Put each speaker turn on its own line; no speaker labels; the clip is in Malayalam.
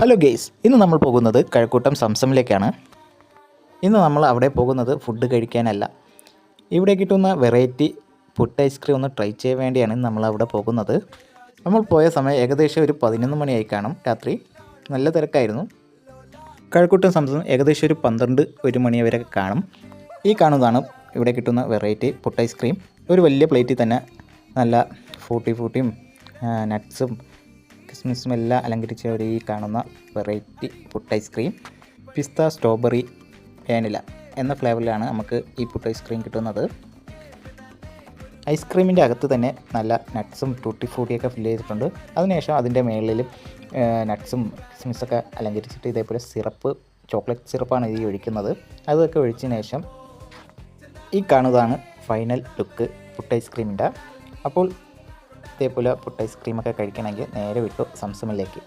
ഹലോ ഗെയ്സ്, ഇന്ന് നമ്മൾ പോകുന്നത് കഴക്കൂട്ടം സംസമിലേക്കാണ്. ഇന്ന് നമ്മൾ അവിടെ പോകുന്നത് ഫുഡ് കഴിക്കാനല്ല. ഇവിടെ കിട്ടുന്ന വെറൈറ്റി പുട്ട് ഐസ്ക്രീം ഒന്ന് ട്രൈ ചെയ്യാൻ വേണ്ടിയാണ് നമ്മൾ അവിടെ പോകുന്നത്. നമ്മൾ പോയ സമയം ഏകദേശം ഒരു 11 മണിയായി കാണും രാത്രി. നല്ല തിരക്കായിരുന്നു. കഴക്കൂട്ടം സംസം ഏകദേശം ഒരു 1 മണി വരെ കാണും. ഈ കാണുന്നതാണ് ഇവിടെ കിട്ടുന്ന വെറൈറ്റി പുട്ട് ഐസ്ക്രീം. ഒരു വലിയ പ്ലേറ്റിൽ തന്നെ നല്ല ഫ്രൂട്ടിയും നട്ട്സും കിസ്മിസും എല്ലാം അലങ്കരിച്ച ഒരു ഈ കാണുന്ന വെറൈറ്റി പുട്ട് ഐസ്ക്രീം പിസ്ത സ്ട്രോബെറി വാനില എന്ന ഫ്ലേവറിലാണ് നമുക്ക് ഈ പുട്ട് ഐസ്ക്രീം കിട്ടുന്നത്. ഐസ്ക്രീമിൻ്റെ അകത്ത് തന്നെ നല്ല നട്ട്സും ഫ്രൂട്ടിയൊക്കെ ഫില്ല് ചെയ്തിട്ടുണ്ട്. അതിനുശേഷം അതിൻ്റെ മുകളിലും നട്ട്സും കിസ്മിസൊക്കെ അലങ്കരിച്ചിട്ട് ഇതേപോലെ ചോക്ലേറ്റ് സിറപ്പാണ് ഈ ഒഴിക്കുന്നത്. അതൊക്കെ ഒഴിച്ചതിന് ശേഷം ഈ കാണുന്നതാണ് ഫൈനൽ ലുക്ക് പുട്ട് ഐസ്ക്രീമിൻ്റെ. അപ്പോൾ ഇതേപോലെ പുട്ട് ഐസ്ക്രീമൊക്കെ കഴിക്കണമെങ്കിൽ നേരെ വിട്ടു സംസമിലേക്ക്.